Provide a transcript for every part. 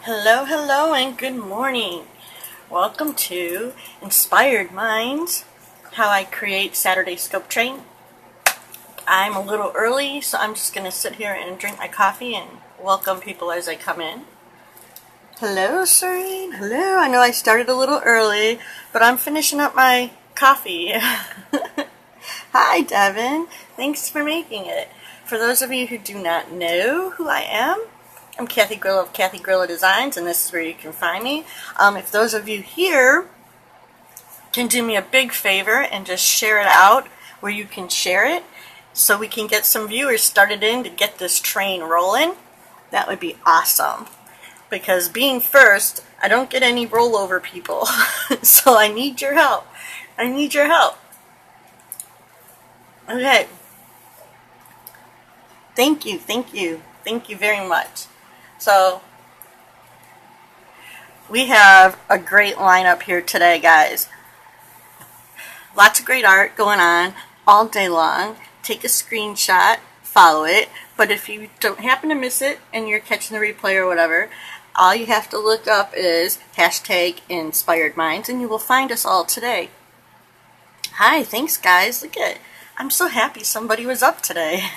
Hello, hello, and good morning. Welcome to Inspired Minds, how I create Saturday Scope Train. I'm a little early, so I'm just going to sit here and drink my coffee and welcome people as I come in. Hello, Serene. Hello. I know I started a little early, but I'm finishing up my coffee. Hi, Devin. Thanks for making it. For those of you who do not know who I am, I'm Kathy Grillo of Kathy Grillo Designs, and this is where you can find me. If those of you here can do me a big favor and just share it out where you can share it so we can get some viewers started in to get this train rolling, that would be awesome. Because being first, I don't get any rollover people. So I need your help. I need your help. Okay. Thank you, thank you. Thank you very much. So, we have a great lineup here today, guys. Lots of great art going on all day long. Take a screenshot, follow it, but if you don't happen to miss it and you're catching the replay or whatever, all you have to look up is #InspiredMinds and you will find us all today. Hi, thanks guys. Look at it. I'm so happy somebody was up today.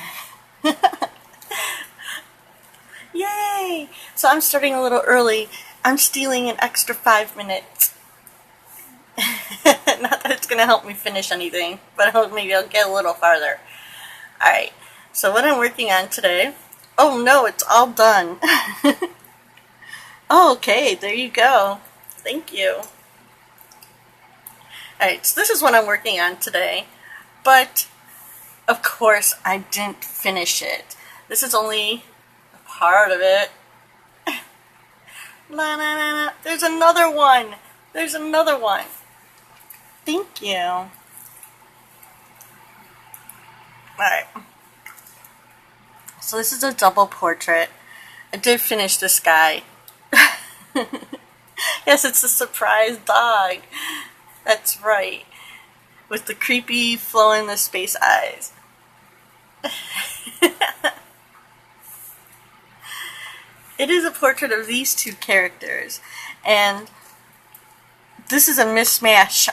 Yay! So I'm starting a little early. I'm stealing an extra 5 minutes. Not that it's going to help me finish anything, but maybe I'll get a little farther. Alright, so what I'm working on today... Oh no, it's all done. Okay, there you go. Thank you. Alright, so this is what I'm working on today, but of course I didn't finish it. This is only part of it. La, la, la, la. There's another one. There's another one. Thank you. Alright. So this is a double portrait. I did finish this guy. Yes, it's a surprise dog. That's right. With the creepy flow in the space eyes. It is a portrait of these two characters, and this is a mismatch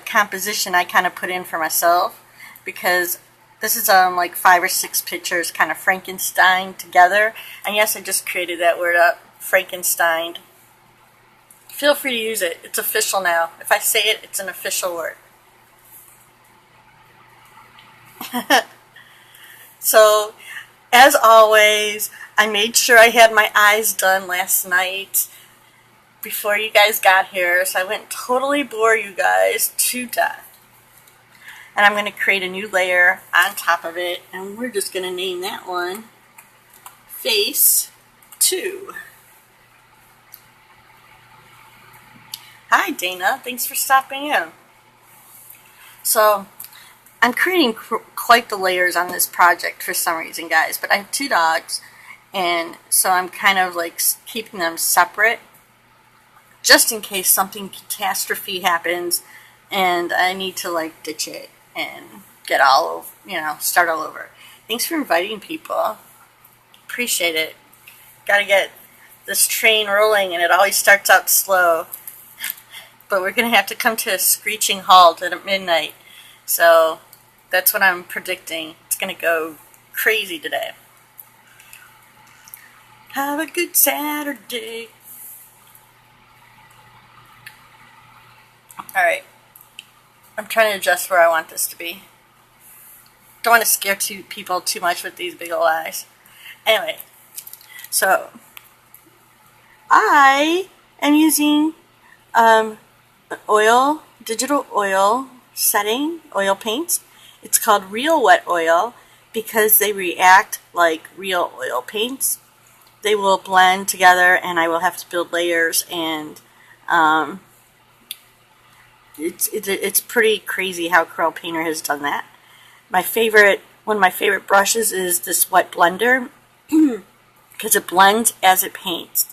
composition I kind of put in for myself, because this is like 5 or 6 pictures kind of Frankenstein together, and yes, I just created that word up, Frankenstein. Feel free to use it. It's official now. If I say it, it's an official word. So, as always, I made sure I had my eyes done last night before you guys got here, so I wouldn't totally bore you guys to death. And I'm going to create a new layer on top of it, and we're just going to name that one Face 2. Hi Dana, thanks for stopping in. So, I'm creating quite the layers on this project for some reason, guys, but I have 2 dogs, and so I'm kind of like keeping them separate just in case something catastrophe happens and I need to like ditch it and get all over, start all over. Thanks for inviting people. Appreciate it. Gotta get this train rolling, and it always starts out slow, but we're gonna have to come to a screeching halt at midnight, so that's what I'm predicting. It's going to go crazy today. Have a good Saturday. Alright. I'm trying to adjust where I want this to be. Don't want to scare people too much with these big old eyes. Anyway. So, I am using digital oil setting, oil paints. It's called Real Wet Oil because they react like real oil paints. They will blend together, and I will have to build layers, and it's pretty crazy how Corel Painter has done that. One of my favorite brushes is this wet blender because it blends as it paints.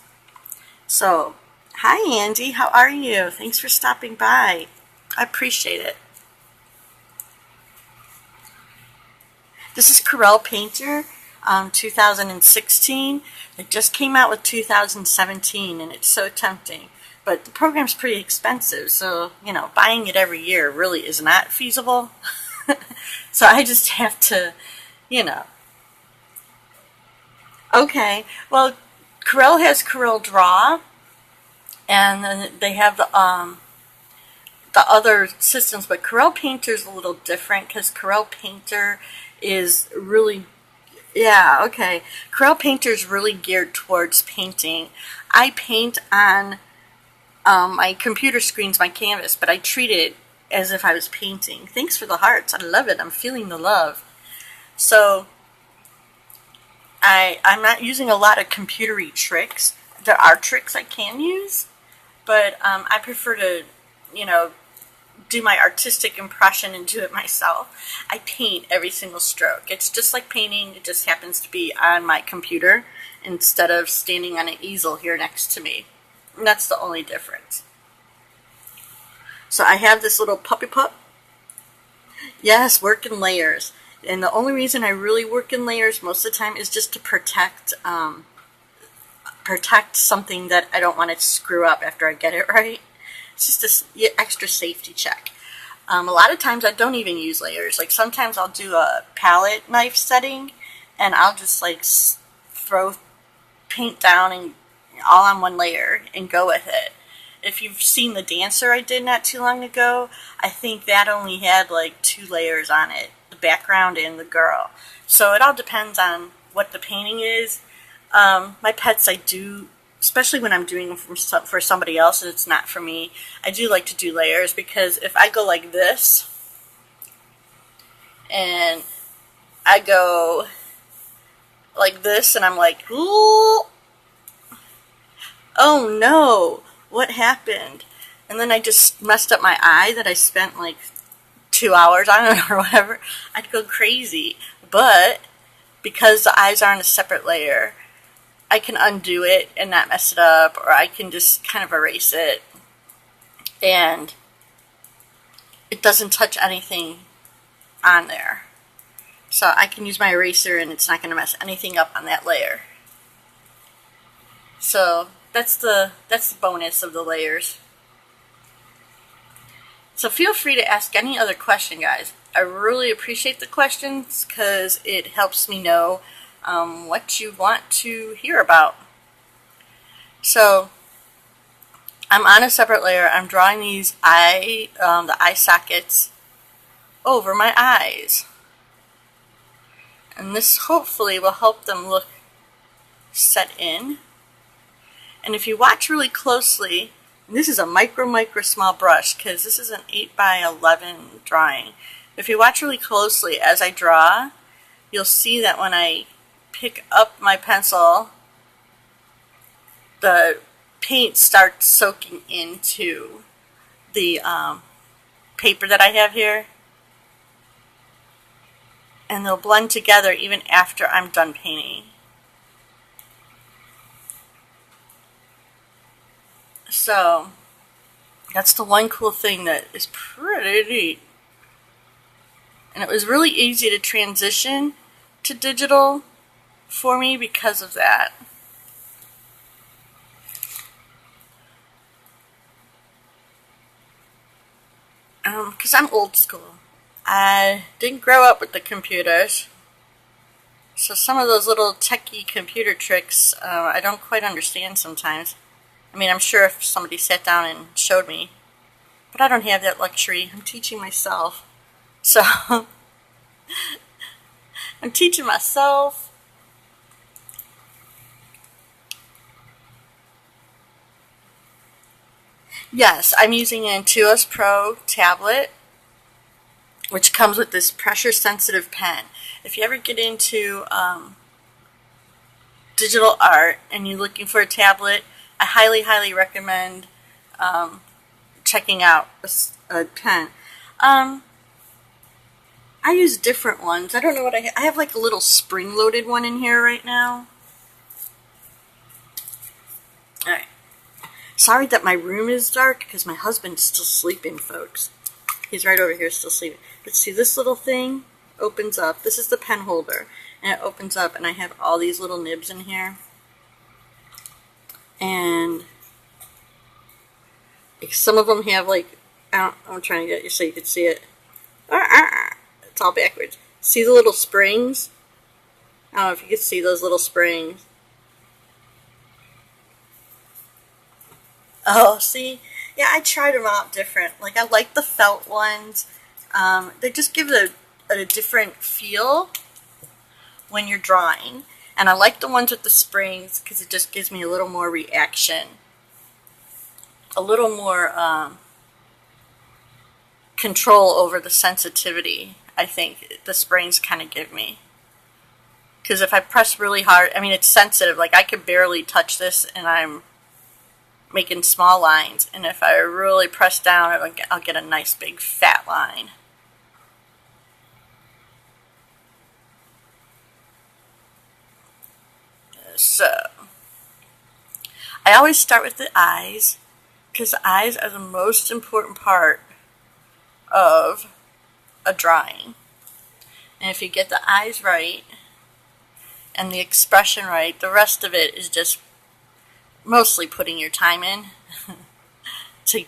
So, hi Andy, how are you? Thanks for stopping by. I appreciate it. This is Corel Painter. 2016. They just came out with 2017, and it's so tempting. But the program's pretty expensive, so, you know, buying it every year really is not feasible. So I just have to, you know. Okay, well, Corel has Corel Draw, and then they have the other systems, but Corel Painter is a little different because Corel Painter is really, yeah, okay. Corel Painter is really geared towards painting. I paint on my computer screen's my canvas, but I treat it as if I was painting. Thanks for the hearts. I love it. I'm feeling the love. So I'm not using a lot of computery tricks. There are tricks I can use, but I prefer to, you know, do my artistic impression and do it myself. I paint every single stroke. It's just like painting. It just happens to be on my computer instead of standing on an easel here next to me. And that's the only difference. So I have this little puppy pup. Yes, work in layers. And the only reason I really work in layers most of the time is just to protect something that I don't want to screw up after I get it right. It's just an extra safety check. A lot of times I don't even use layers. Like sometimes I'll do a palette knife setting and I'll just like throw paint down and all on one layer and go with it. If you've seen the dancer I did not too long ago, I think that only had like 2 layers on it, the background and the girl. So it all depends on what the painting is. My pets I do, especially when I'm doing them for somebody else and it's not for me, I do like to do layers because if I go like this and I go like this and I'm like, ooh, oh no, what happened? And then I just messed up my eye that I spent like 2 hours on it or whatever. I'd go crazy. But because the eyes are on a separate layer, I can undo it and not mess it up, or I can just kind of erase it and it doesn't touch anything on there. So I can use my eraser and it's not going to mess anything up on that layer. So that's the bonus of the layers. So feel free to ask any other question, guys. I really appreciate the questions because it helps me know what you want to hear about. So I'm on a separate layer. I'm drawing these the eye sockets over my eyes. And this hopefully will help them look set in. And if you watch really closely, and this is a micro small brush because this is an 8x11 drawing. If you watch really closely as I draw, you'll see that when I pick up my pencil, the paint starts soaking into the paper that I have here. And they'll blend together even after I'm done painting. So that's the one cool thing that is pretty neat. And it was really easy to transition to digital for me because of that. Because I'm old school. I didn't grow up with the computers. So some of those little techie computer tricks I don't quite understand sometimes. I mean, I'm sure if somebody sat down and showed me, but I don't have that luxury. I'm teaching myself. So, I'm teaching myself. Yes, I'm using an Intuos Pro tablet, which comes with this pressure-sensitive pen. If you ever get into digital art and you're looking for a tablet, I highly recommend checking out a pen. I use different ones. I don't know what I have like a little spring-loaded one in here right now. Alright. Sorry that my room is dark because my husband's still sleeping, folks. He's right over here still sleeping. Let's see, this little thing opens up. This is the pen holder. and it opens up, and I have all these little nibs in here. And some of them have like, I'm trying to get you so you can see it. It's all backwards. See the little springs? I don't know if you can see those little springs. Oh, see? Yeah, I tried them out different. Like, I like the felt ones. They just give it a different feel when you're drawing. And I like the ones with the springs because it just gives me a little more reaction. A little more control over the sensitivity, I think the springs kind of give me. Because if I press really hard, I mean, it's sensitive. Like, I could barely touch this and I'm making small lines. And if I really press down, I'll get a nice big fat line. So, I always start with the eyes, because the eyes are the most important part of a drawing. And if you get the eyes right and the expression right, the rest of it is just mostly putting your time in to,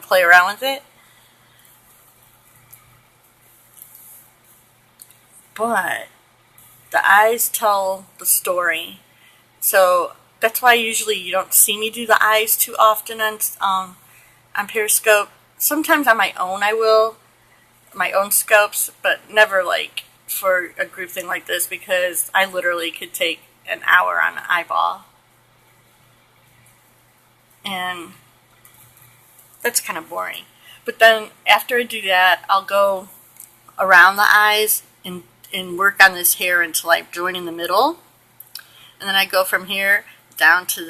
play around with it. But the eyes tell the story. So that's why usually you don't see me do the eyes too often on Periscope. Sometimes on my own I will, my own scopes, but never like for a group thing like this, because I literally could take an hour on an eyeball. And that's kind of boring. But then after I do that, I'll go around the eyes and work on this hair until I join in the middle. And then I go from here down to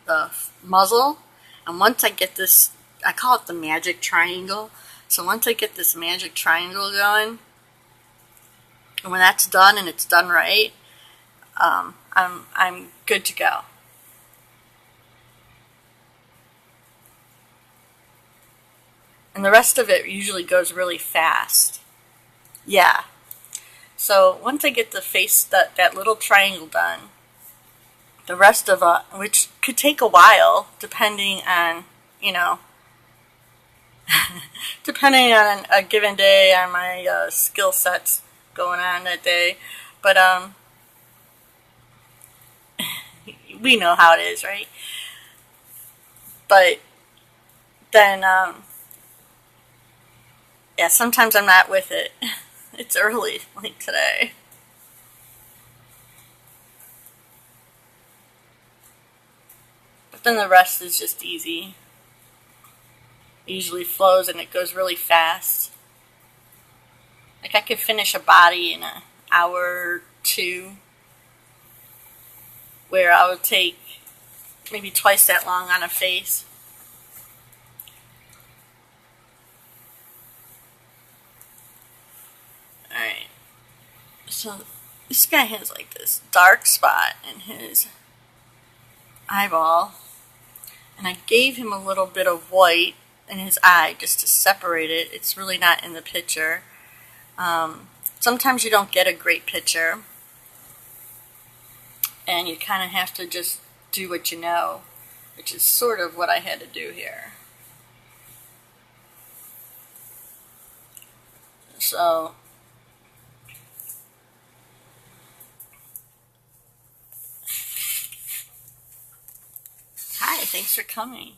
the muzzle. And once I get this, I call it the magic triangle. So once I get this magic triangle going, and when that's done and it's done right, I'm good to go. And the rest of it usually goes really fast. Yeah. So once I get the face, that little triangle done, the rest of it, which could take a while, depending on, depending on a given day, on my skill sets going on that day. But we know how it is, right? But then, yeah, sometimes I'm not with it. It's early, like today. But then the rest is just easy. It usually flows and it goes really fast. Like I could finish a body in an hour or two, where I would take maybe twice that long on a face. Alright, so this guy has like this dark spot in his eyeball, and I gave him a little bit of white in his eye just to separate it. It's really not in the picture. Sometimes you don't get a great picture, and you kind of have to just do what you know, which is sort of what I had to do here. So hi, thanks for coming.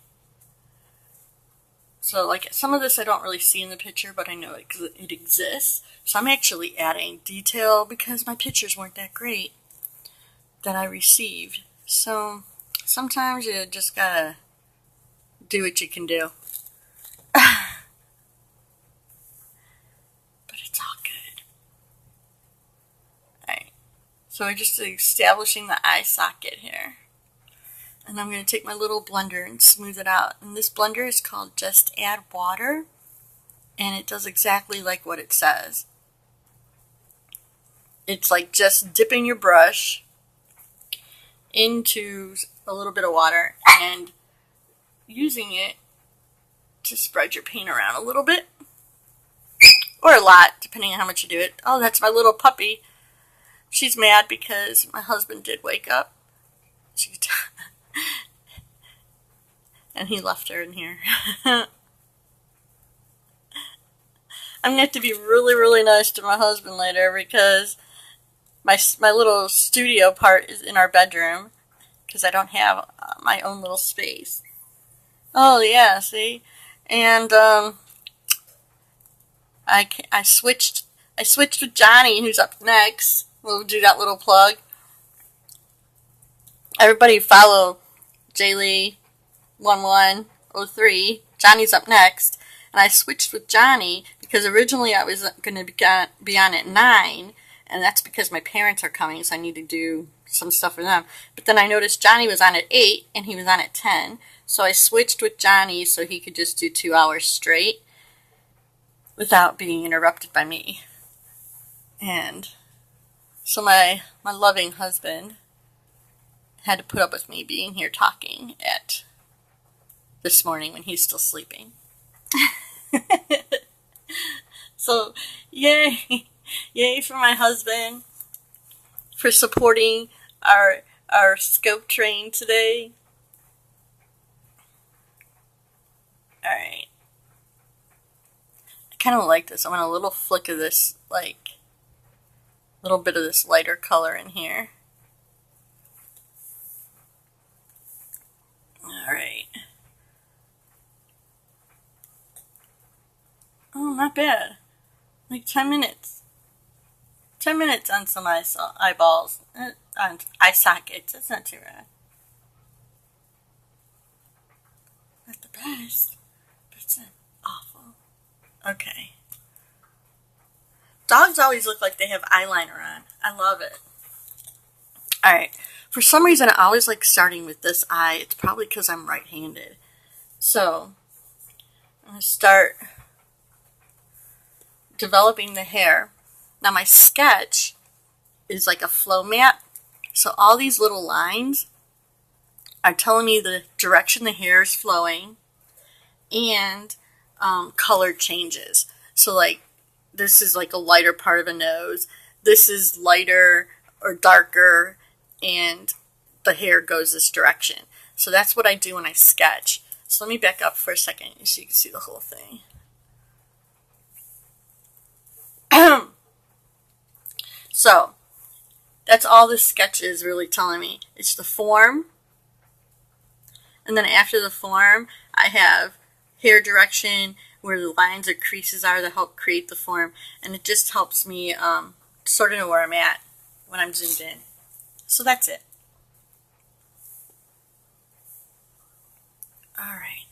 So like some of this I don't really see in the picture, but I know it exists. So I'm actually adding detail because my pictures weren't that great that I received. So sometimes you just gotta do what you can do. But it's all good. Alright, so we're just establishing the eye socket here. And I'm going to take my little blender and smooth it out. And this blender is called Just Add Water. And it does exactly like what it says. It's like just dipping your brush into a little bit of water and using it to spread your paint around a little bit. Or a lot, depending on how much you do it. Oh, that's my little puppy. She's mad because my husband did wake up. And he left her in here. I'm going to have to be really, really nice to my husband later because my little studio part is in our bedroom because I don't have my own little space. Oh, yeah, see? And I switched with Johnny, who's up next. We'll do that little plug. Everybody follow JLee1103. Johnny's up next. And I switched with Johnny because originally I was going to be on at 9, and that's because my parents are coming, so I need to do some stuff for them. But then I noticed Johnny was on at 8, and he was on at 10, so I switched with Johnny so he could just do 2 hours straight without being interrupted by me. And so my loving husband had to put up with me being here talking at this morning when he's still sleeping. So, yay for my husband for supporting our scope train today. Alright. I kind of like this. I want a little flick of this, like, little bit of this lighter color in here. Alright. Oh, not bad. Like 10 minutes. 10 minutes on some eyeballs. On eye sockets. That's not too bad. Not the best, but it's not awful. Okay. Dogs always look like they have eyeliner on. I love it. Alright. For some reason, I always like starting with this eye. It's probably because I'm right-handed. So, I'm going to start developing the hair. Now my sketch is like a flow mat, so all these little lines are telling me the direction the hair is flowing and color changes. So like this is like a lighter part of a nose, this is lighter or darker, and the hair goes this direction. So that's what I do when I sketch. So let me back up for a second so you can see the whole thing. So, that's all this sketch is really telling me. It's the form, and then after the form, I have hair direction, where the lines or creases are that help create the form, and it just helps me sort of know where I'm at when I'm zoomed in. So that's it. Alright.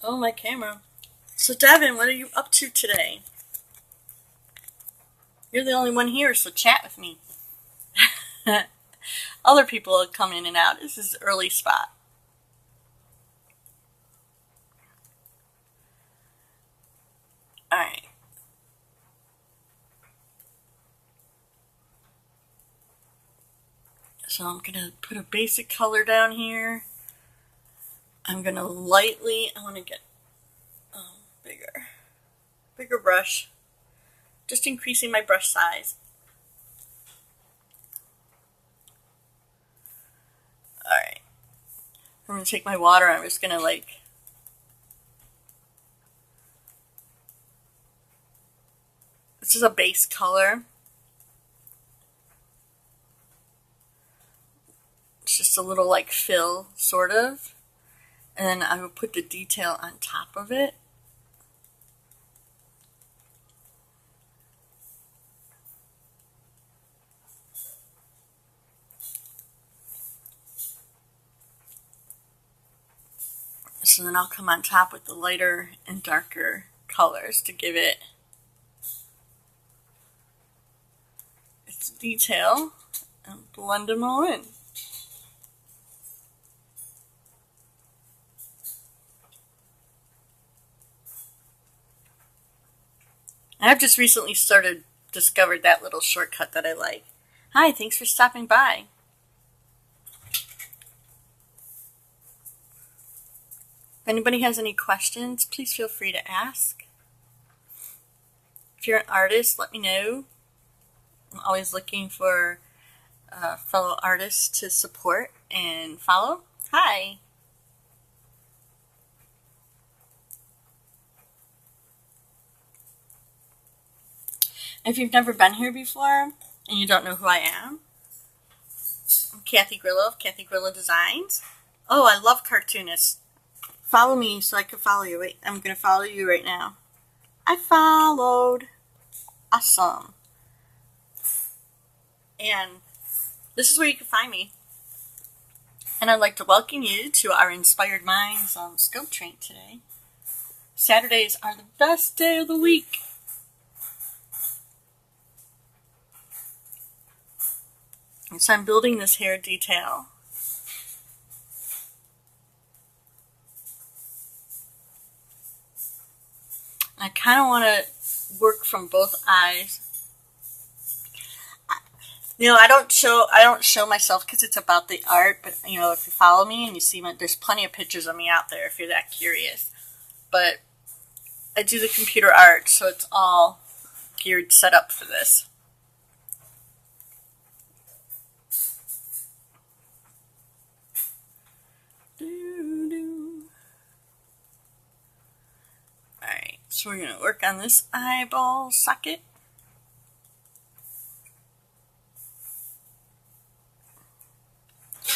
Oh, my camera. So, Devin, what are you up to today? You're the only one here, so chat with me. Other people will come in and out. This is the early spot. Alright. So I'm going to put a basic color down here. I'm going to lightly, I want to get bigger brush. Just increasing my brush size. Alright. I'm going to take my water, I'm just going to this is a base color. It's just a little like fill, sort of. And then I will put the detail on top of it. So then I'll come on top with the lighter and darker colors to give it its detail and blend them all in. I've just recently discovered that little shortcut that I like. Hi, thanks for stopping by. anybody has any questions, please feel free to ask. If you're an artist, let me know. I'm always looking for fellow artists to support and follow. Hi! If you've never been here before and you don't know who I am, I'm Kathy Grillo of Kathy Grillo Designs. Oh, I love cartoonists. Follow me so I can follow you. Wait, I'm going to follow you right now. I followed. Awesome. And this is where you can find me. And I'd like to welcome you to our Inspired Minds scope train today. Saturdays are the best day of the week. And so I'm building this hair detail. I kind of want to work from both eyes. You know, I don't show myself because it's about the art, but you know, if you follow me and you see there's plenty of pictures of me out there if you're that curious. But I do the computer art, so it's all geared set up for this. Alright, so we're going to work on this eyeball socket.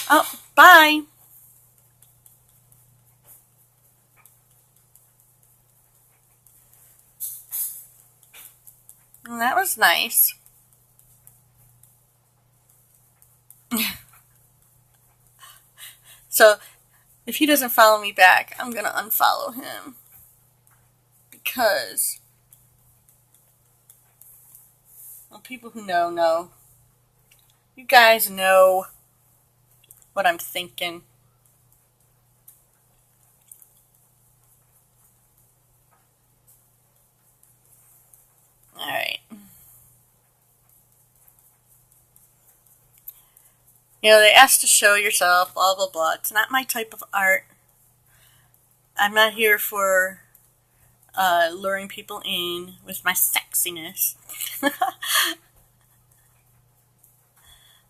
Oh, bye! And that was nice. So, if he doesn't follow me back, I'm going to unfollow him. Because, well, people who know. You guys know what I'm thinking. Alright. You know, they ask to show yourself, blah, blah, blah. It's not my type of art. I'm not here for luring people in with my sexiness. I'm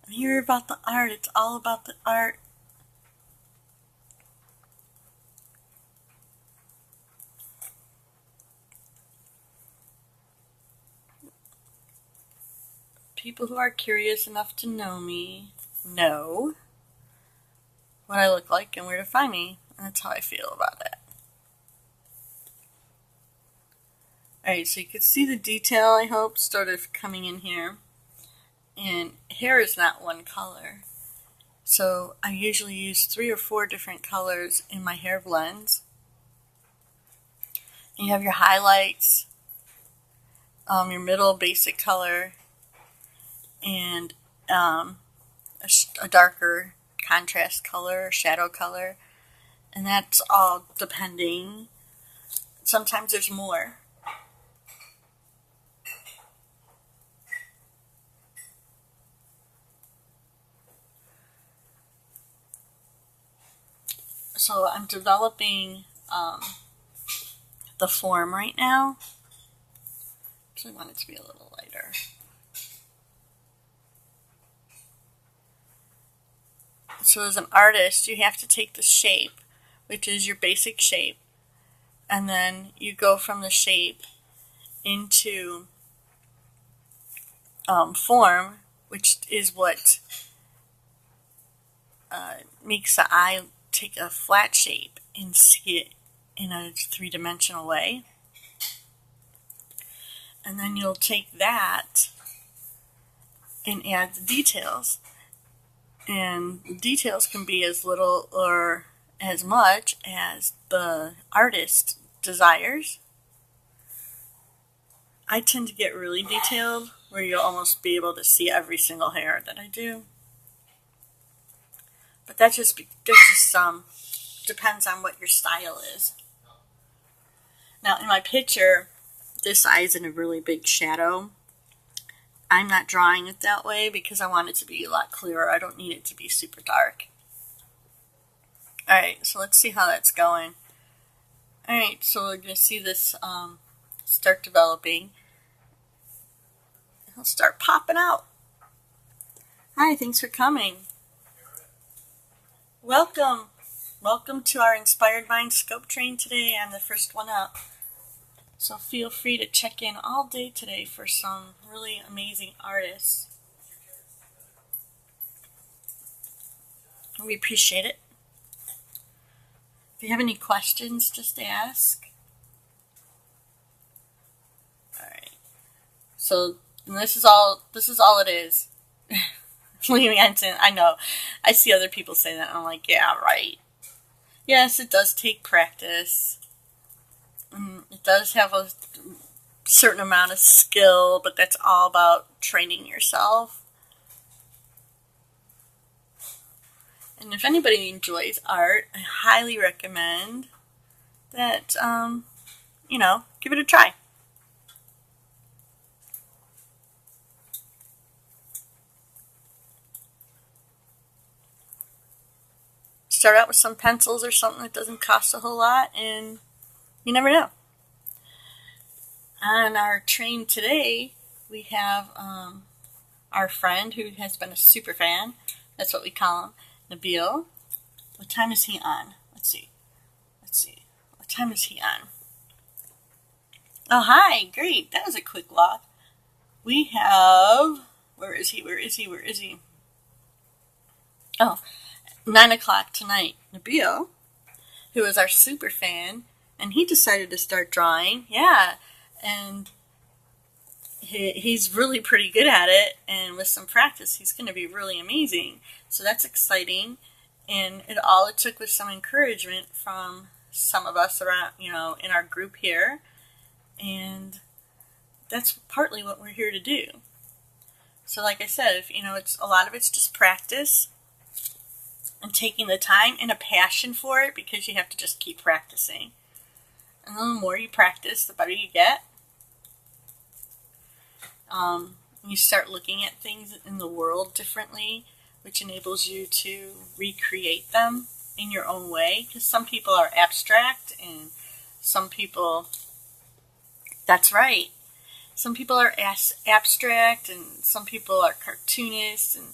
here about the art. It's all about the art. People who are curious enough to know me know what I look like and where to find me. And that's how I feel about it. Alright, so you can see the detail, I hope, sort of coming in here. And hair is not one color. So I usually use 3 or 4 different colors in my hair blends. And you have your highlights, your middle basic color, and a darker contrast color, shadow color. And that's all depending. Sometimes there's more. So I'm developing the form right now. Actually, I want it to be a little lighter. So as an artist, you have to take the shape, which is your basic shape, and then you go from the shape into form, which is what makes the eye take a flat shape and see it in a 3-dimensional way. And then you'll take that and add the details. And the details can be as little or as much as the artist desires. I tend to get really detailed, where you'll almost be able to see every single hair that I do. But that just depends on what your style is. Now, in my picture, this eye is in a really big shadow. I'm not drawing it that way because I want it to be a lot clearer. I don't need it to be super dark. Alright, so let's see how that's going. Alright, so we're going to see this start developing. It'll start popping out. Hi, thanks for coming. Welcome. Welcome to our Inspired Mind Scope Train today. I'm the first one up. So feel free to check in all day today for some really amazing artists. We appreciate it. If you have any questions, just ask. Alright. So this is all it is. I know. I see other people say that and I'm like, yeah, right. Yes, it does take practice. It does have a certain amount of skill, but that's all about training yourself. And if anybody enjoys art, I highly recommend that, give it a try. Start out with some pencils or something that doesn't cost a whole lot, and you never know. On our train today, we have our friend who has been a super fan. That's what we call him, Nabil. What time is he on? Let's see. What time is he on? Oh, hi. Great. That was a quick walk. We have... Where is he? Oh, 9 o'clock tonight. Nabil, who is our super fan, and he decided to start drawing. Yeah. And he's really pretty good at it, and with some practice he's going to be really amazing. So that's exciting, and it took was some encouragement from some of us around, in our group here, and that's partly what we're here to do. So like I said, it's a lot of it's just practice and taking the time and a passion for it, because you have to just keep practicing. And the more you practice, the better you get. You start looking at things in the world differently, which enables you to recreate them in your own way. Because some people are abstract, and some people, that's right, some people are abstract, and some people are cartoonists, and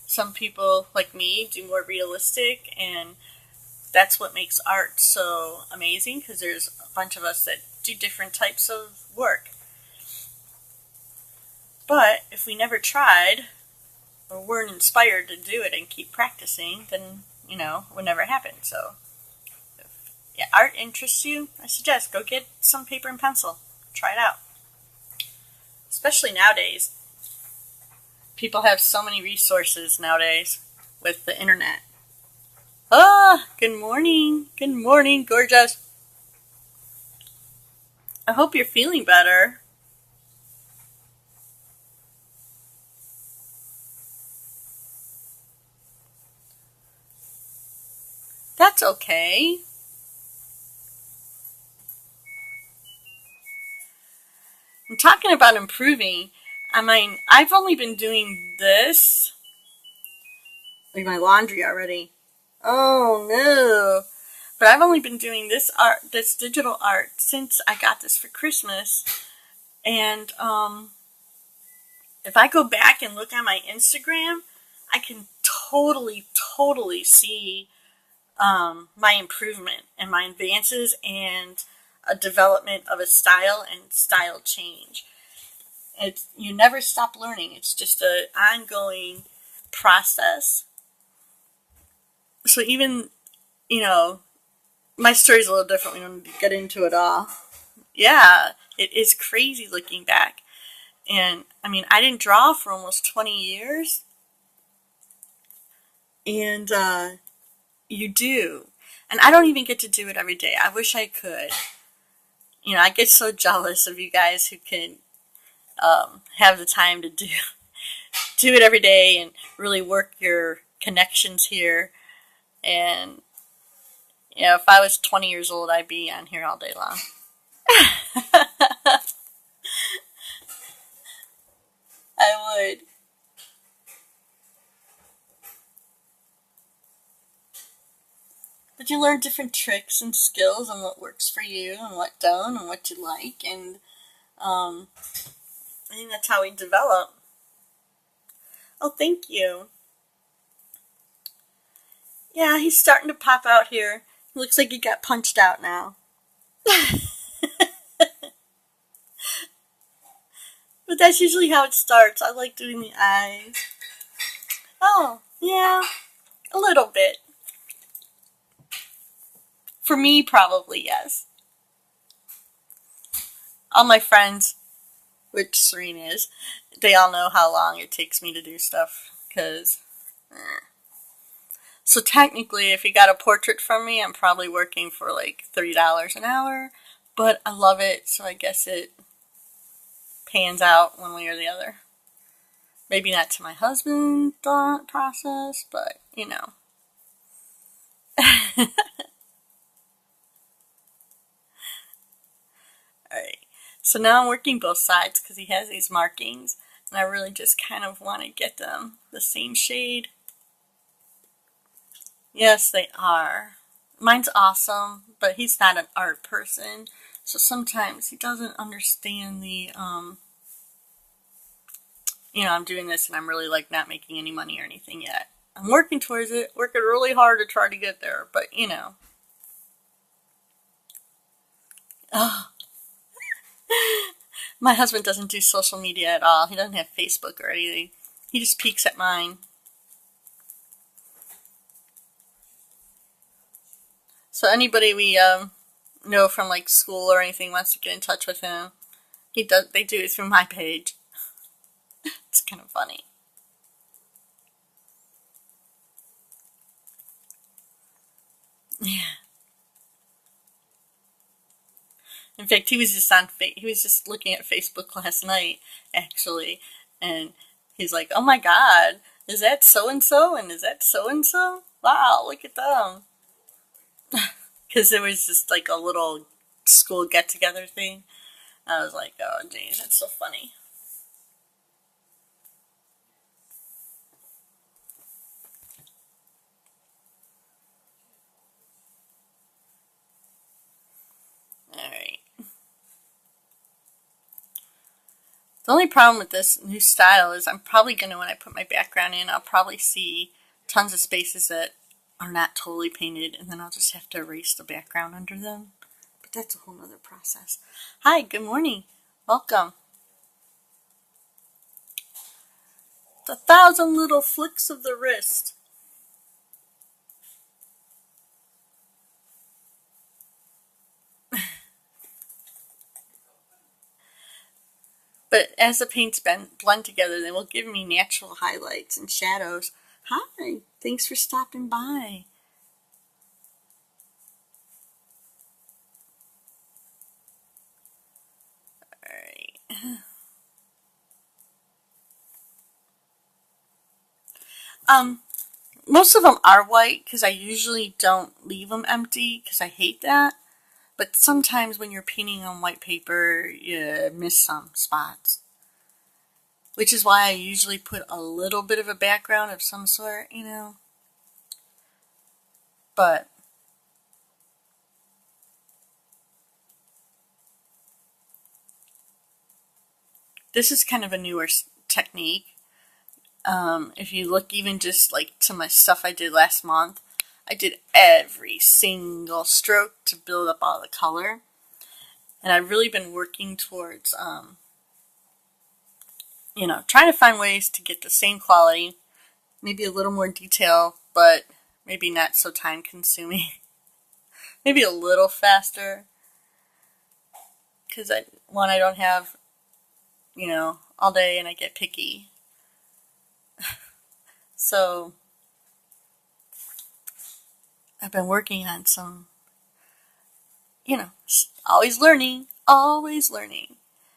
some people, like me, do more realistic, and that's what makes art so amazing, because there's a bunch of us that do different types of work. But if we never tried, or weren't inspired to do it and keep practicing, then, it would never happen. So, if art interests you, I suggest go get some paper and pencil. Try it out. Especially nowadays. People have so many resources nowadays with the internet. Good morning. Good morning, gorgeous. I hope you're feeling better. That's okay. I'm talking about improving. I've only been doing this. Like my laundry already. Oh no. But I've only been doing this digital art, since I got this for Christmas. And if I go back and look on my Instagram, I can totally see my improvement and my advances, and a development of a style and style change. You never stop learning. It's just an ongoing process. So even, my story's a little different. We don't get into it all. Yeah, it is crazy looking back. And, I didn't draw for almost 20 years. And, you do. And I don't even get to do it every day. I wish I could. I get so jealous of you guys who can have the time to do it every day and really work your connections here. And, if I was 20 years old, I'd be on here all day long. I would. But you learn different tricks and skills and what works for you and what don't and what you like, and I think that's how we develop. Oh, thank you. Yeah, he's starting to pop out here. He looks like he got punched out now. But that's usually how it starts. I like doing the eyes. Oh, yeah, a little bit. For me, probably, yes. All my friends, which Serena is, they all know how long it takes me to do stuff. So technically, if you got a portrait from me, I'm probably working for like $3 an hour. But I love it, so I guess it pans out one way or the other. Maybe not to my husband's thought process, but you know. Alright, so now I'm working both sides because he has these markings, and I really just kind of want to get them the same shade. Yes, they are. Mine's awesome, but he's not an art person, so sometimes he doesn't understand the, I'm doing this and I'm really like not making any money or anything yet. I'm working towards it, working really hard to try to get there, but Oh. My husband doesn't do social media at all. He doesn't have Facebook or anything. He just peeks at mine. So anybody we know from like school or anything wants to get in touch with him, they do it through my page. It's kind of funny. Yeah. In fact, he was just looking at Facebook last night, actually, and he's like, "Oh my God, is that so and so? And is that so and so? Wow, look at them!" Because there was just like a little school get together thing. I was like, "Oh, geez, that's so funny." All right. The only problem with this new style is I'm probably going to, when I put my background in, I'll probably see tons of spaces that are not totally painted, and then I'll just have to erase the background under them. But that's a whole nother process. Hi, good morning. Welcome. The 1,000 little flicks of the wrist. But as the paints blend together, they will give me natural highlights and shadows. Hi, thanks for stopping by. Alright. Most of them are white because I usually don't leave them empty because I hate that. But sometimes when you're painting on white paper, you miss some spots. Which is why I usually put a little bit of a background of some sort, But this is kind of a newer technique. If you look even just like to my stuff I did last month, I did every single stroke to build up all the color. And I've really been working towards, trying to find ways to get the same quality, maybe a little more detail, but maybe not so time consuming. Maybe a little faster. Because I don't have, all day and I get picky. So I've been working on some, always learning, always learning.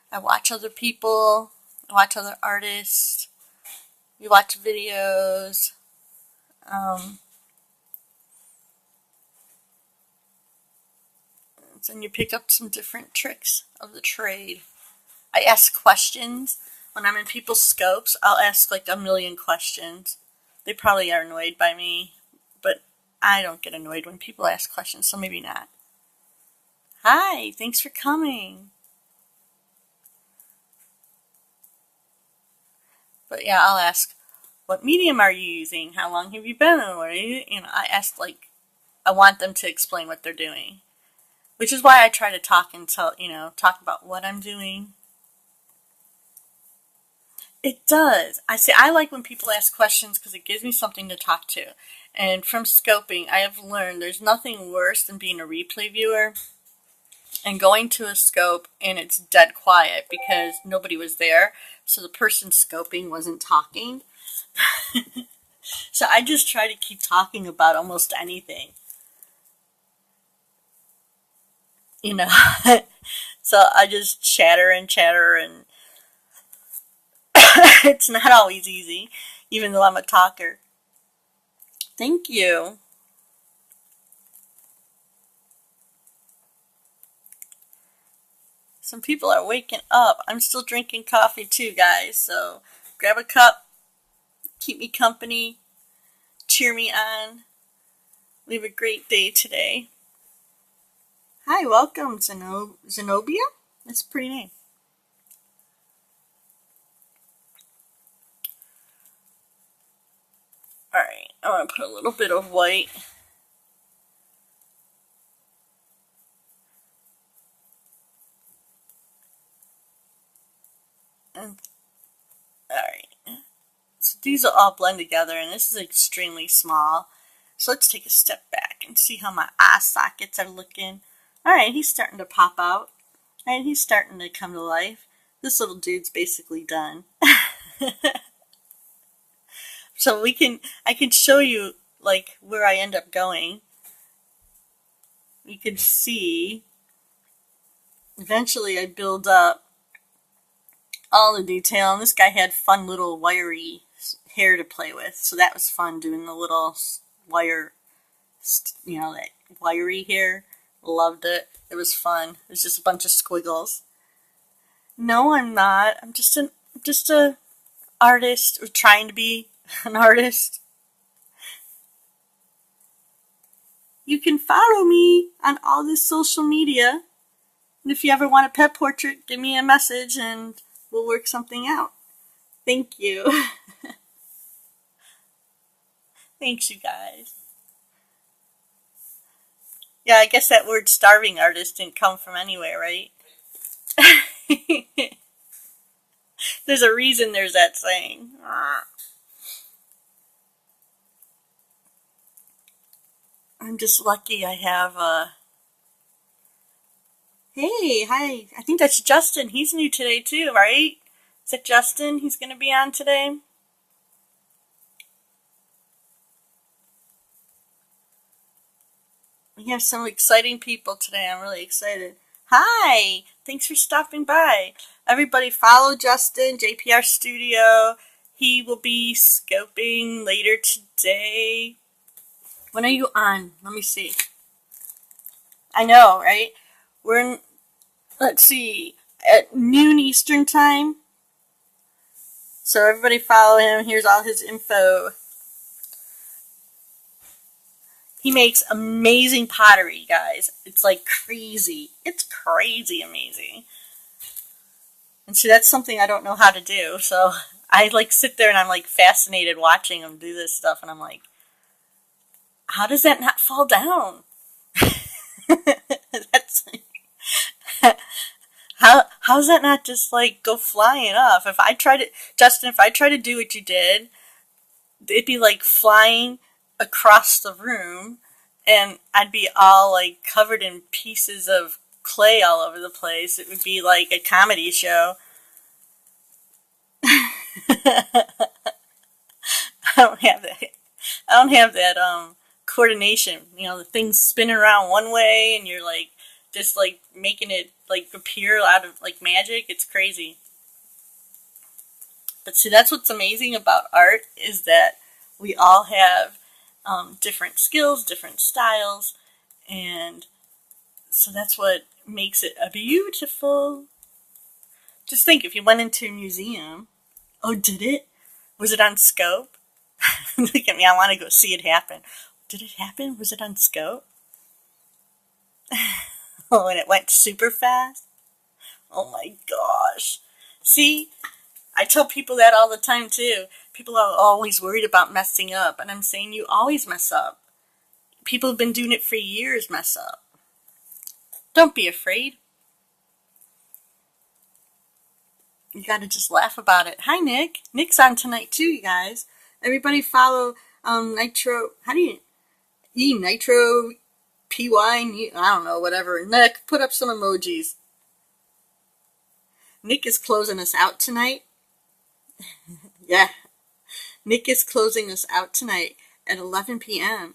I watch other people, I watch other artists, we watch videos, and you pick up some different tricks of the trade. I ask questions. When I'm in people's scopes, I'll ask like a million questions. They probably are annoyed by me, but I don't get annoyed when people ask questions, so maybe not. Hi, thanks for coming. But yeah, I'll ask, what medium are you using? How long have you been? What are you, I ask, like, I want them to explain what they're doing. Which is why I try to talk and tell, talk about what I'm doing. It does. I like when people ask questions because it gives me something to talk to. And from scoping, I have learned there's nothing worse than being a replay viewer and going to a scope and it's dead quiet because nobody was there. So the person scoping wasn't talking. So I just try to keep talking about almost anything. So I just chatter and it's not always easy, even though I'm a talker. Thank you. Some people are waking up. I'm still drinking coffee too, guys, so grab a cup, keep me company, cheer me on. We have a great day today. Hi, welcome, Zenobia. That's a pretty name. Alright, I'm going to put a little bit of white. Alright. So these will all blend together, and this is extremely small. So let's take a step back and see how my eye sockets are looking. Alright, he's starting to pop out. Alright, he's starting to come to life. This little dude's basically done. So I can show you like where I end up going. You can see eventually I build up all the detail, and this guy had fun little wiry hair to play with, so that was fun doing the little wire, that wiry hair. Loved it. It was fun. It was just a bunch of squiggles. No, I'm not. I'm just a artist, or trying to be an artist. You can follow me on all this social media. And if you ever want a pet portrait, give me a message and we'll work something out. Thank you. Thanks, you guys. Yeah, I guess that word starving artist didn't come from anywhere, right? There's a reason there's that saying. I'm just lucky I have Hey, hi. I think that's Justin. He's new today too, right? Is that Justin? He's going to be on today? We have some exciting people today. I'm really excited. Hi! Thanks for stopping by. Everybody follow Justin, JPR Studio. He will be scoping later today. When are you on? Let me see. I know, right? We're in, let's see, at noon Eastern time. So everybody follow him. Here's all his info. He makes amazing pottery, guys. It's like crazy. It's crazy amazing. And see, that's something I don't know how to do. So I like sit there and I'm like fascinated watching him do this stuff. And I'm like, how does that not fall down? That's how's that not just like go flying off? If I tried to, Justin, if I tried to do what you did, it'd be like flying across the room and I'd be all like covered in pieces of clay all over the place. It would be like a comedy show. I don't have that. I don't have that coordination. The thing's spinning around one way and you're like just like making it like appear out of like magic. It's crazy. But see, that's what's amazing about art is that we all have different skills, different styles, and so that's what makes it a beautiful. Just think, if you went into a museum, oh, did it? Was it on scope? Look at me, I want to go see it happen. Did it happen? Was it on scope? Oh, and it went super fast? Oh my gosh. See, I tell people that all the time too. People are always worried about messing up, and I'm saying you always mess up. People have been doing it for years mess up. Don't be afraid. You gotta just laugh about it. Hi, Nick. Nick's on tonight too, you guys. Everybody follow Nitro. How do you Nitro PY? I don't know, whatever. Nick, put up some emojis. Nick is closing us out tonight. Yeah. Nick is closing us out tonight at 11 p.m.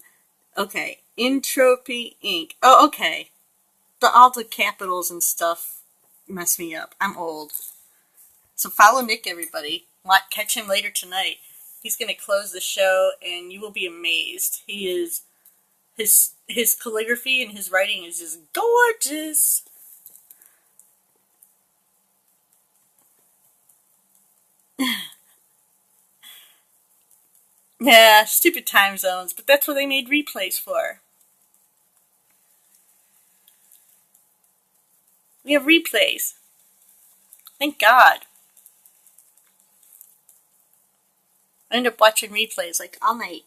Okay. Entropy Inc. Oh, okay. All the capitals and stuff mess me up. I'm old. So follow Nick, everybody. Catch him later tonight. He's going to close the show, and you will be amazed. He is his calligraphy and his writing is just gorgeous. Yeah, stupid time zones, but that's what they made replays for. We have replays. Thank God. I end up watching replays like all night.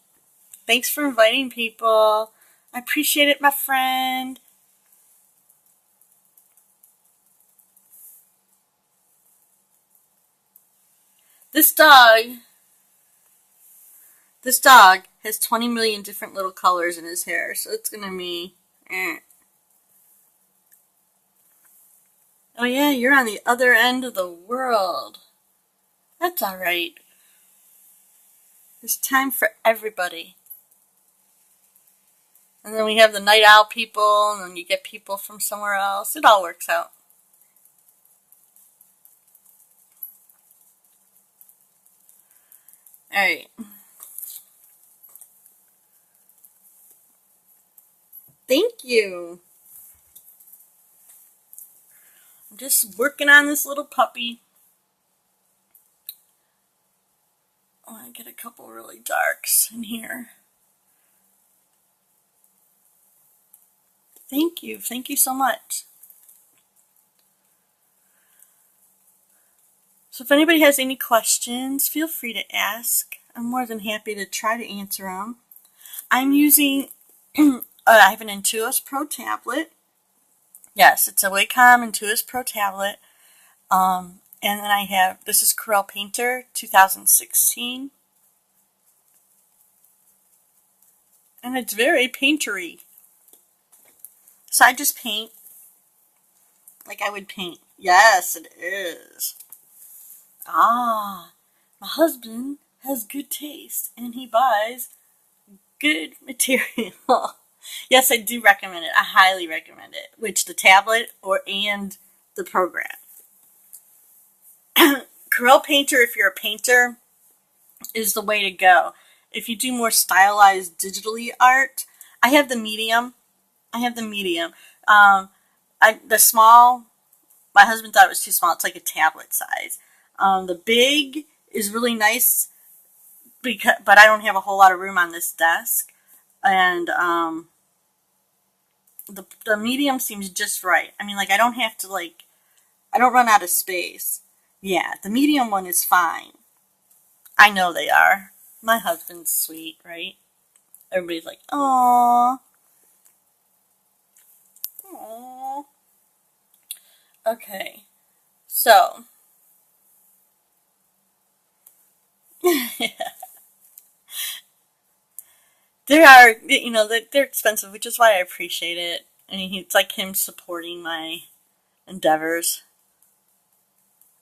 Thanks for inviting people. I appreciate it, my friend. This dog has 20 million different little colors in his hair, so it's gonna be Oh yeah, you're on the other end of the world. That's alright. There's time for everybody. And then we have the night owl people, and then you get people from somewhere else. It all works out. Alright. Thank you. I'm just working on this little puppy. I want to get a couple really darks in here. Thank you. Thank you so much. So if anybody has any questions, feel free to ask. I'm more than happy to try to answer them. I'm using, I have an Intuos Pro tablet. Yes, it's a Wacom Intuos Pro tablet. And then I have, this is Corel Painter 2016. And it's very paintery. So I just paint like I would paint. Yes, it is. Ah, my husband has good taste and he buys good material. Yes, I do recommend it. I highly recommend it. Which, the tablet and the program. Corel Painter, if you're a painter, is the way to go. If you do more stylized digitally art, I have the medium. The small, my husband thought it was too small. It's like a tablet size. The big is really nice, but I don't have a whole lot of room on this desk. And the medium seems just right. I mean, like, I don't have to, like, I don't run out of space. Yeah, the medium one is fine. I know they are. My husband's sweet, right? Everybody's like, aww. Aww. Okay. So. They are, they're expensive, which is why I appreciate it. I mean, it's like him supporting my endeavors,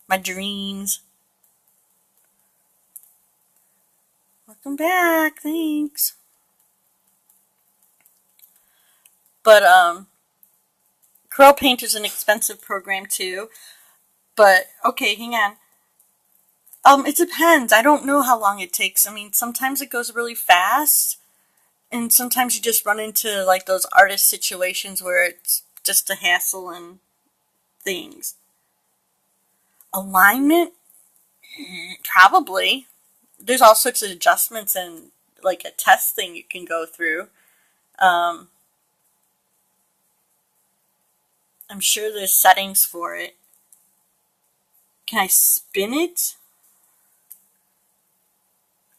my dreams. Welcome back, thanks. But, Corel Painter's an expensive program too. But, okay, hang on. It depends. I don't know how long it takes. I mean, sometimes it goes really fast, and sometimes you just run into, like, those artist situations where it's just a hassle and things. Alignment? Probably. There's all sorts of adjustments and, like, a test thing you can go through. Um, I'm sure there's settings for it. Can I spin it?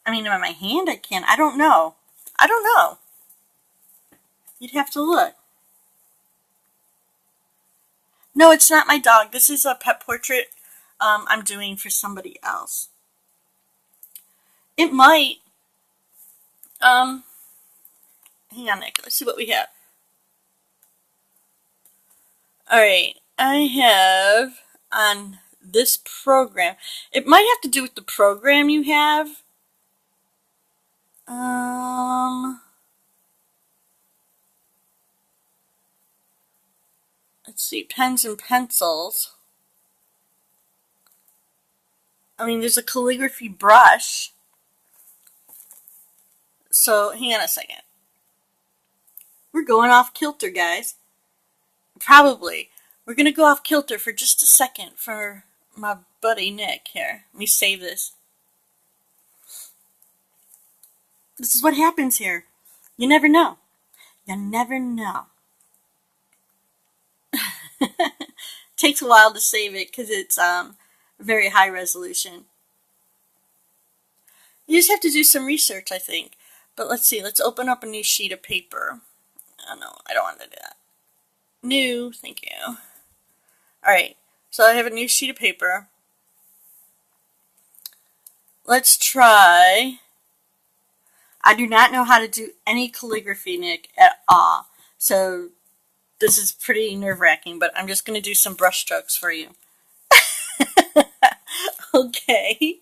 I mean, on my hand I can. I don't know. I don't know. You'd have to look. No, it's not my dog. This is a pet portrait I'm doing for somebody else. It might. Um, Hang on, Nick. Let's see what we have. Alright, I have on this program. It might have to do with the program you have. Let's see, pens and pencils. I mean, there's a calligraphy brush. So, hang on a second. We're going off kilter, guys. Probably. We're going to go off kilter for just a second for my buddy Nick here. Let me save this. This is what happens here. You never know. You never know. Takes a while to save it because it's very high resolution. You just have to do some research, I think. But let's see. Let's open up a new sheet of paper. Oh, no, I don't want to do that. New. Thank you. Alright. So I have a new sheet of paper. Let's try. I do not know how to do any calligraphy, Nick, at all. So this is pretty nerve-wracking, but I'm just going to do some brush strokes for you. Okay.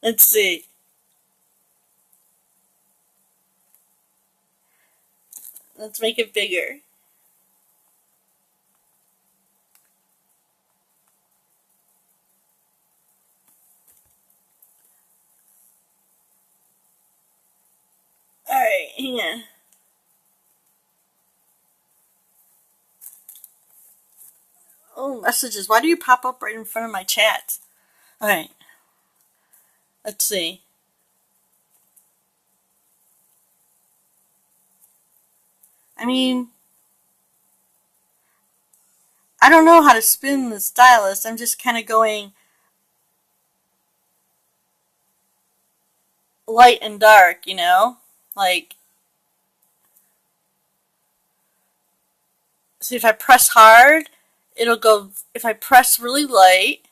Let's see. Let's make it bigger. Alright, hang on. Oh, messages. Why do you pop up right in front of my chats? Alright. Let's see. I mean, I don't know how to spin the stylus. I'm just kind of going light and dark, you know? Like, see, if I press hard, it'll go, if I press really light,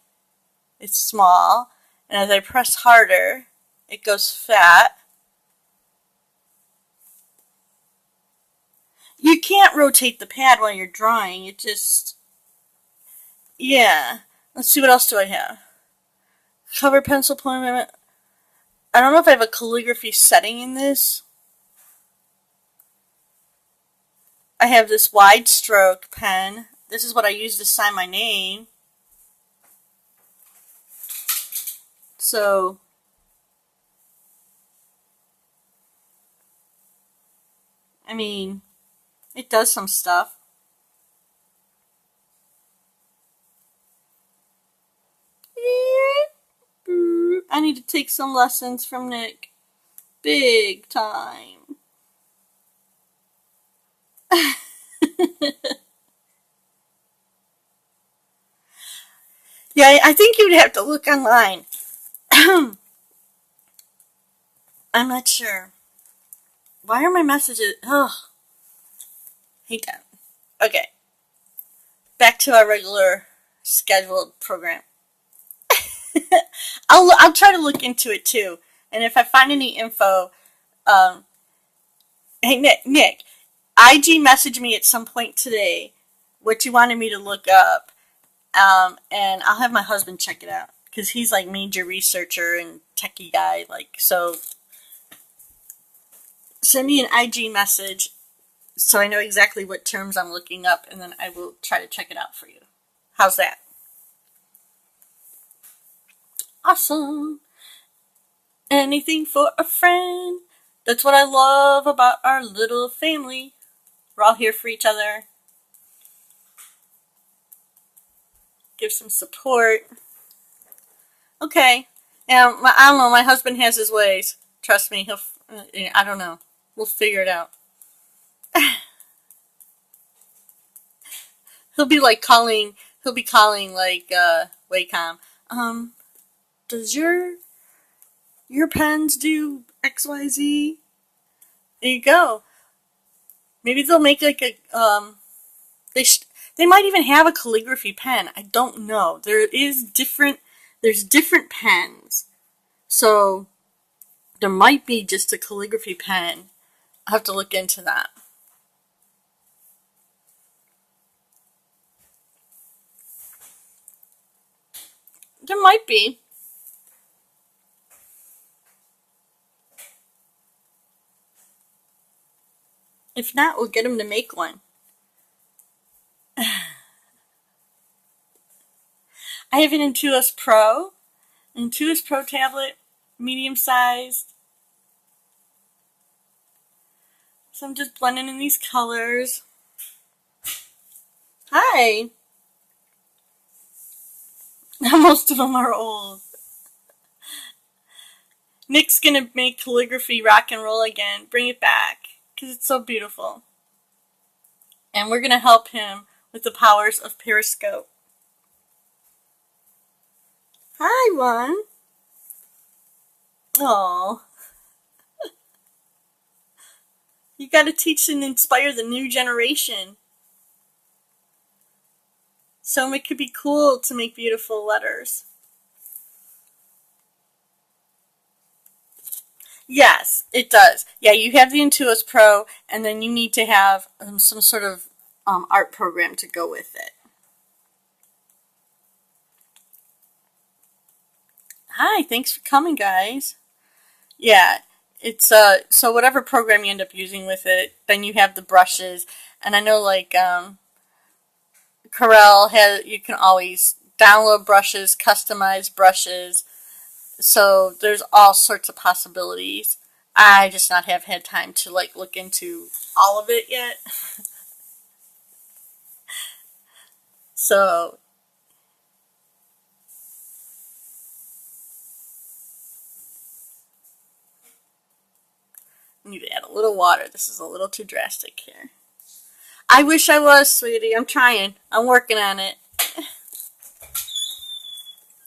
it's small, and as I press harder, it goes fat. You can't rotate the pad while you're drawing, it just, yeah. Let's see, what else do I have? Cover pencil point. I don't know if I have a calligraphy setting in this. I have this wide stroke pen. This is what I use to sign my name. So, I mean, it does some stuff. I need to take some lessons from Nick. Big time. Yeah, I think you'd have to look online. I'm not sure. Why are my messages? Oh, hate that. Okay. Back to our regular scheduled program. I'll try to look into it too. And if I find any info, hey Nick, IG message me at some point today what you wanted me to look up, and I'll have my husband check it out because he's like major researcher and techie guy. Like, so send me an IG message so I know exactly what terms I'm looking up, and then I will try to check it out for you. How's that? Awesome. Anything for a friend. That's what I love about our little family. We're all here for each other. Give some support. Okay. And I don't know, my husband has his ways. Trust me, I don't know. We'll figure it out. He'll be like calling. He'll be calling like Wacom. Does your pens do XYZ? There you go. Maybe they'll make like a they they might even have a calligraphy pen. I don't know. There's different pens. So there might be just a calligraphy pen. I'll have to look into that. There might be. If not, we'll get him to make one. I have an Intuos Pro tablet, medium sized. So I'm just blending in these colors. Hi! Most of them are old. Nick's gonna make calligraphy rock and roll again. Bring it back. Because it's so beautiful. And we're gonna help him with the powers of Periscope. Hi, Juan. Aww. You gotta teach and inspire the new generation. So it could be cool to make beautiful letters. Yes, it does. Yeah, you have the Intuos Pro, and then you need to have some sort of art program to go with it. Hi, thanks for coming, guys. Yeah, it's so whatever program you end up using with it, then you have the brushes, and I know like Corel has, you can always download brushes, customize brushes, so there's all sorts of possibilities. I just not have had time to like look into all of it yet. So I need to add a little water. This is a little too drastic here. I wish I was, sweetie. I'm trying. I'm working on it.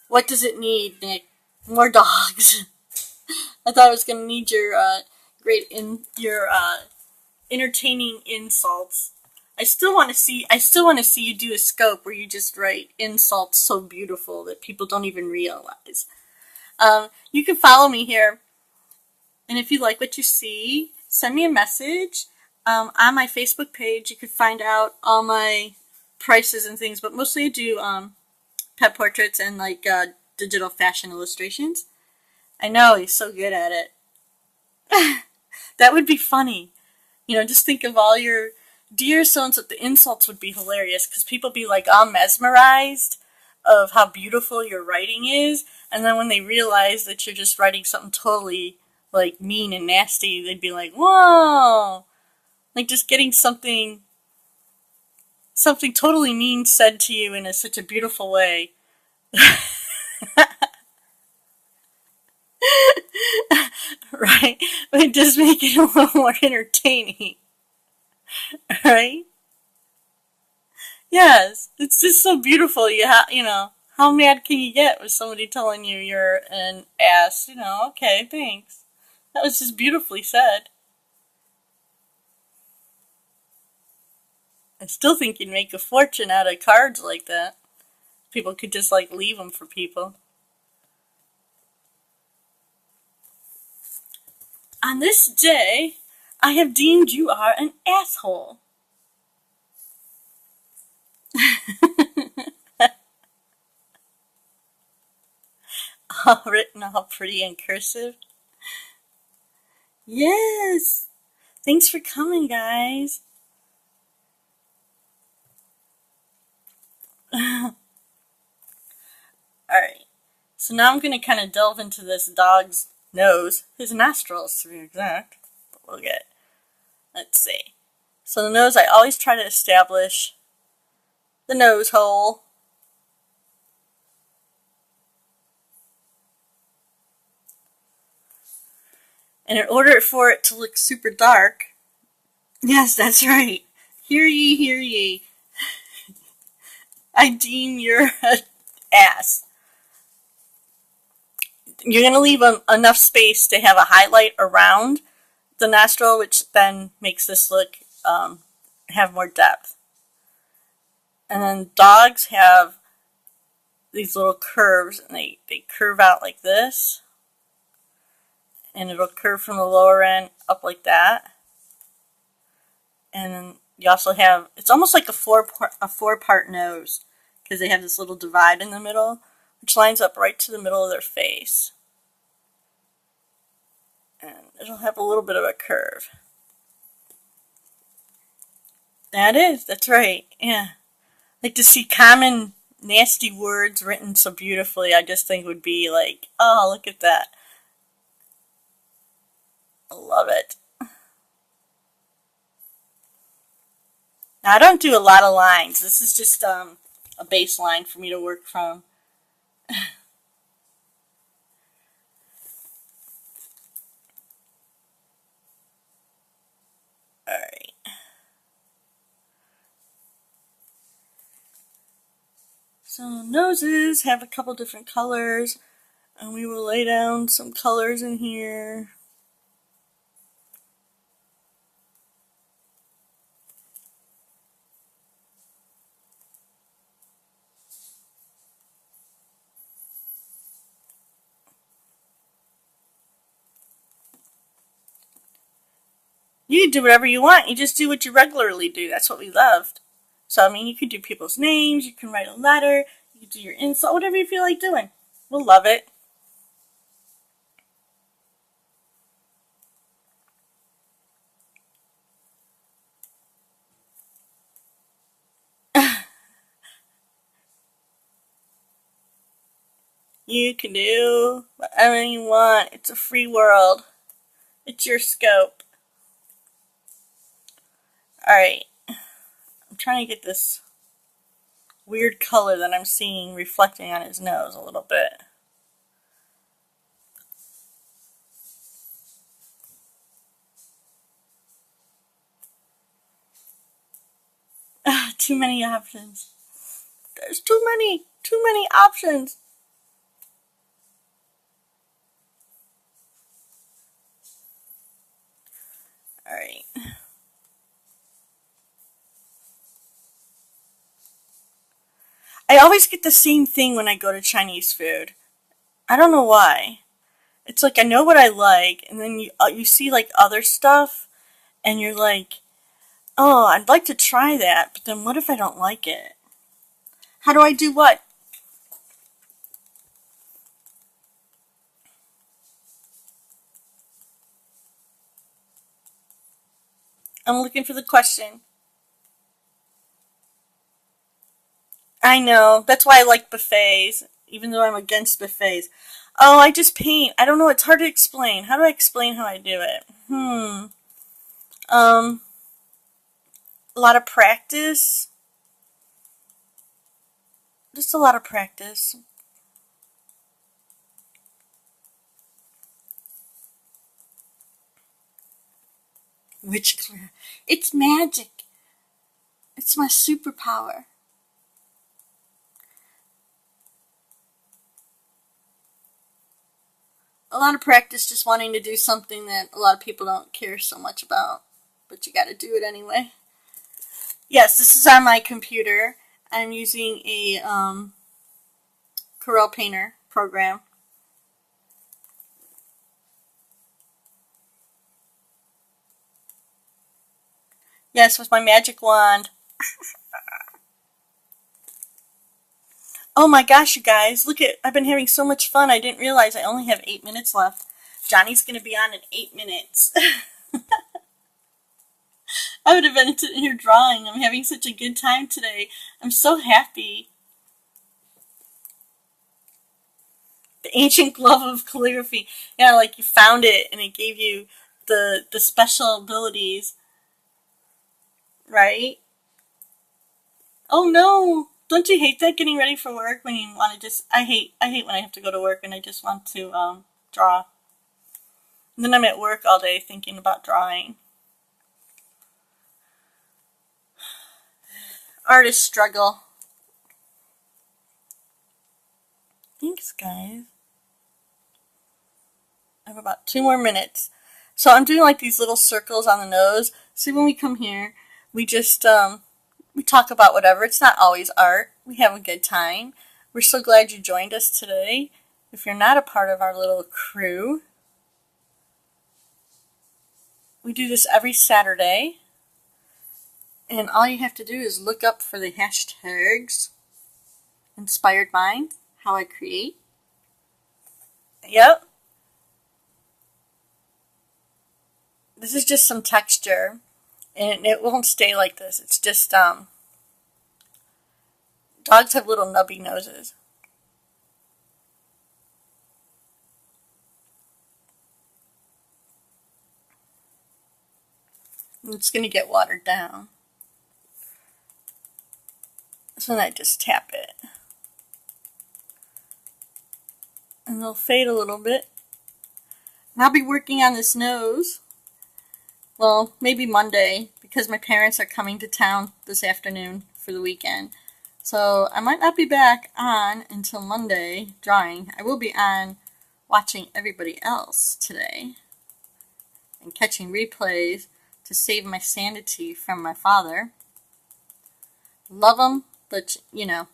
What does it need, Nick? More dogs. I thought I was gonna need your your entertaining insults. I still want to see you do a scope where you just write insults so beautiful that people don't even realize. You can follow me here, and if you like what you see, send me a message. On my Facebook page, you can find out all my prices and things, but mostly I do pet portraits and like digital fashion illustrations. I know, he's so good at it. That would be funny. You know, just think of all your dear so-and-so. The insults would be hilarious because people be like all mesmerized of how beautiful your writing is, and then when they realize that you're just writing something totally like mean and nasty, they'd be like, whoa, like just getting something totally mean said to you in such a beautiful way. Right? But just make it a little more entertaining. Right? Yes. It's just so beautiful. You know, how mad can you get with somebody telling you you're an ass? You know, okay, thanks. That was just beautifully said. I still think you'd make a fortune out of cards like that. People could just like leave them for people. On this day, I have deemed you are an asshole. All written all pretty in cursive. Yes! Thanks for coming, guys. Alright. So now I'm going to kind of delve into this dog's nose. His nostrils, to be exact. But we'll get. Let's see. So the nose, I always try to establish the nose hole. And in order for it to look super dark, Yes, that's right. Hear ye, hear ye. I deem your ass. You're going to leave enough space to have a highlight around the nostril, which then makes this look have more depth. And then dogs have these little curves, and they curve out like this, and it'll curve from the lower end up like that. And then you also have, it's almost like a four part nose, because they have this little divide in the middle, which lines up right to the middle of their face. And it'll have a little bit of a curve. That is, that's right, yeah. Like to see common nasty words written so beautifully, I just think would be like, oh, look at that. I love it. Now, I don't do a lot of lines. This is just a baseline for me to work from. Alright. So noses have a couple different colors, and we will lay down some colors in here. You can do whatever you want. You just do what you regularly do. That's what we loved. So, I mean, you can do people's names, you can write a letter, you can do your insult, whatever you feel like doing. We'll love it. You can do whatever you want. It's a free world. It's your scope. Alright. I'm trying to get this weird color that I'm seeing reflecting on his nose a little bit. Too many options. There's too many options. Alright. I always get the same thing when I go to Chinese food. I don't know why. It's like I know what I like, and then you see like other stuff, and you're like, oh, I'd like to try that, but then what if I don't like it? How do I do what? I'm looking for the question. I know. That's why I like buffets, even though I'm against buffets. Oh, I just paint. I don't know. It's hard to explain. How do I explain how I do it? Um, a lot of practice. Just a lot of practice. Witchcraft. It's magic. It's my superpower. A lot of practice just wanting to do something that a lot of people don't care so much about, but you gotta do it anyway. Yes, this is on my computer. I'm using a Corel Painter program. Yes, with my magic wand. Oh my gosh, you guys, look at, I've been having so much fun. I didn't realize I only have 8 minutes left. Johnny's going to be on in 8 minutes. I would have been sitting here drawing. I'm having such a good time today. I'm so happy. The ancient glove of calligraphy. Yeah, like you found it and it gave you the special abilities. Right? Oh no! Don't you hate that, getting ready for work when you want to just, I hate when I have to go to work and I just want to draw. And then I'm at work all day thinking about drawing. artist struggle. Thanks, guys. I have about 2 more minutes. So I'm doing like these little circles on the nose. See, when we come here, we just, we talk about whatever. It's not always art. We have a good time. We're so glad you joined us today. If you're not a part of our little crew, we do this every Saturday. And all you have to do is look up for the hashtags Inspired Mind, How I Create. Yep. This is just some texture, and it won't stay like this. It's just, dogs have little nubby noses. It's going to get watered down. So then I just tap it. And they'll fade a little bit. And I'll be working on this nose. Well, maybe Monday, because my parents are coming to town this afternoon for the weekend. So I might not be back on until Monday drawing. I will be on watching everybody else today and catching replays to save my sanity from my father. Love him, but you know.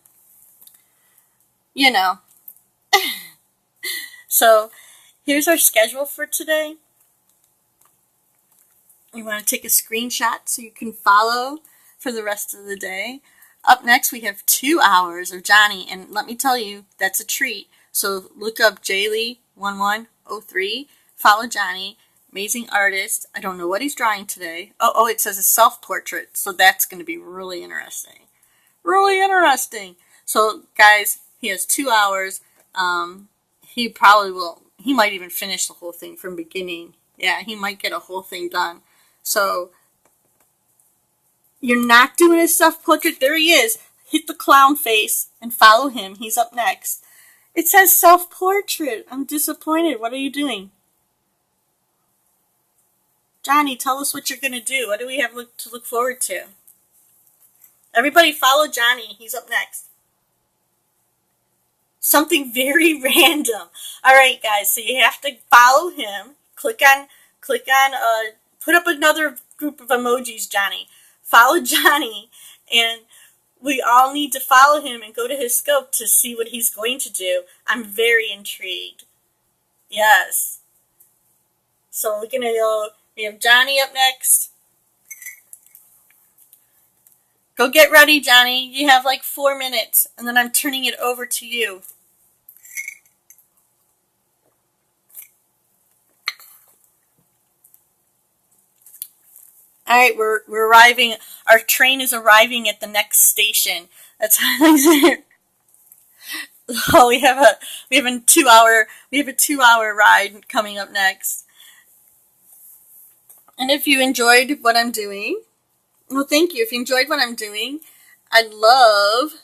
So here's our schedule for today. You want to take a screenshot so you can follow for the rest of the day. Up next, we have 2 hours of Johnny, and let me tell you, that's a treat. So look up Jaylee1103, follow Johnny, amazing artist. I don't know what he's drawing today. Oh, it says a self-portrait, so that's going to be really interesting. Really interesting. So, guys, he has 2 hours. He probably will, he might even finish the whole thing from beginning. Yeah, he might get a whole thing done. So, you're not doing a self-portrait. There he is. Hit the clown face and follow him. He's up next. It says self-portrait. I'm disappointed. What are you doing? Johnny, tell us what you're going to do. What do we have to look forward to? Everybody follow Johnny. He's up next. Something very random. All right, guys. So you have to follow him. Put up another group of emojis, Johnny. Follow Johnny, and we all need to follow him and go to his scope to see what he's going to do. I'm very intrigued. Yes. So we're going to go, we have Johnny up next. Go get ready, Johnny. You have like 4 minutes, and then I'm turning it over to you. All right, we're arriving. Our train is arriving at the next station. That's how I say it. Oh, we have a 2 hour ride coming up next. And if you enjoyed what I'm doing, well, thank you. If you enjoyed what I'm doing, I'd love.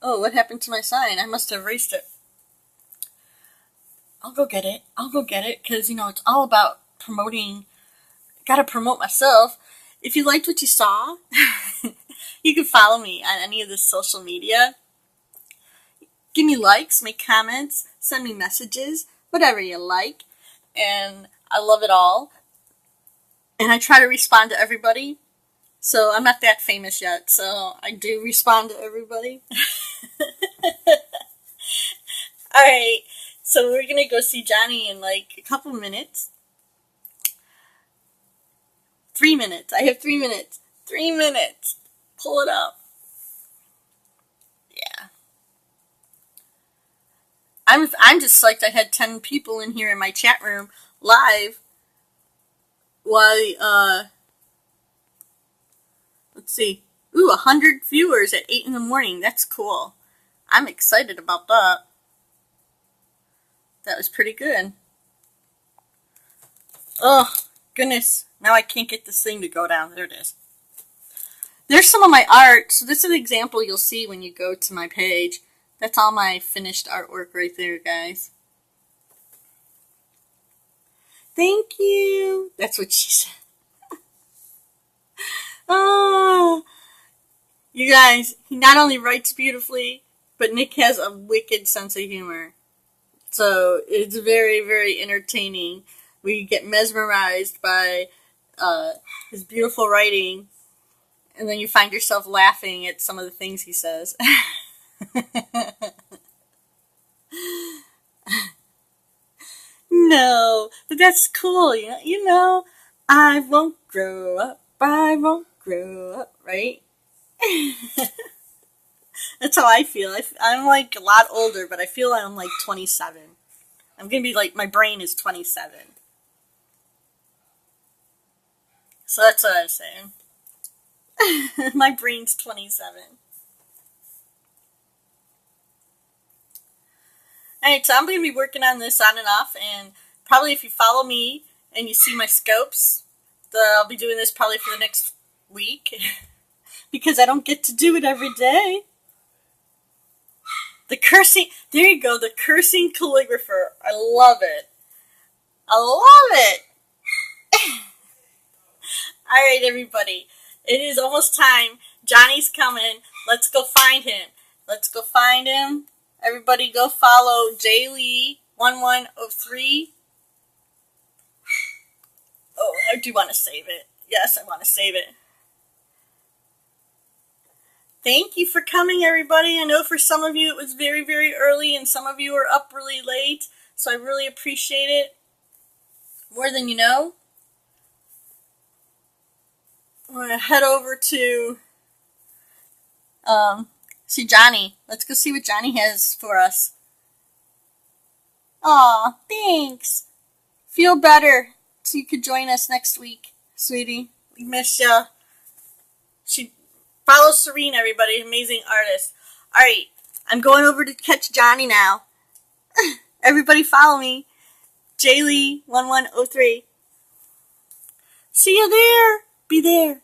Oh, what happened to my sign? I must have erased it. I'll go get it. Because it's all about promoting. Gotta promote myself. If you liked what you saw, you can follow me on any of the social media. Give me likes, make comments, send me messages, whatever you like. And I love it all. And I try to respond to everybody. So I'm not that famous yet, so I do respond to everybody. Alright, so we're going to go see Johnny in like a couple minutes. 3 minutes. I have 3 minutes. 3 minutes. Pull it up. Yeah. I'm just psyched I had 10 people in here in my chat room live while, let's see. Ooh, 100 viewers at 8 in the morning. That's cool. I'm excited about that. That was pretty good. Oh, goodness. Now I can't get this thing to go down. There it is. There's some of my art. So this is an example you'll see when you go to my page. That's all my finished artwork right there, guys. Thank you. That's what she said. Oh, You guys, he not only writes beautifully, but Nick has a wicked sense of humor. So it's very, very entertaining. We get mesmerized by uh, his beautiful writing, and then you find yourself laughing at some of the things he says. No, but that's cool. I won't grow up. I won't grow up, right? That's how I feel. I'm like a lot older, but I feel like I'm like 27. I'm gonna be like, my brain is 27. So that's what I was saying. My brain's 27. Alright, so I'm going to be working on this on and off, and probably if you follow me and you see my scopes, I'll be doing this probably for the next week, because I don't get to do it every day. The cursing, there you go, the cursing calligrapher. I love it. I love it. Alright, everybody. It is almost time. Johnny's coming. Let's go find him. Let's go find him. Everybody go follow JLee1103. Oh, I do want to save it. Yes, I want to save it. Thank you for coming, everybody. I know for some of you it was very, very early, and some of you are up really late, so I really appreciate it. More than you know. I'm going to head over to see Johnny. Let's go see what Johnny has for us. Aw, thanks. Feel better so you could join us next week, sweetie. We miss ya. She follows Serene, everybody. Amazing artist. Alright, I'm going over to catch Johnny now. Everybody follow me. JLee1103. See you there. Be there.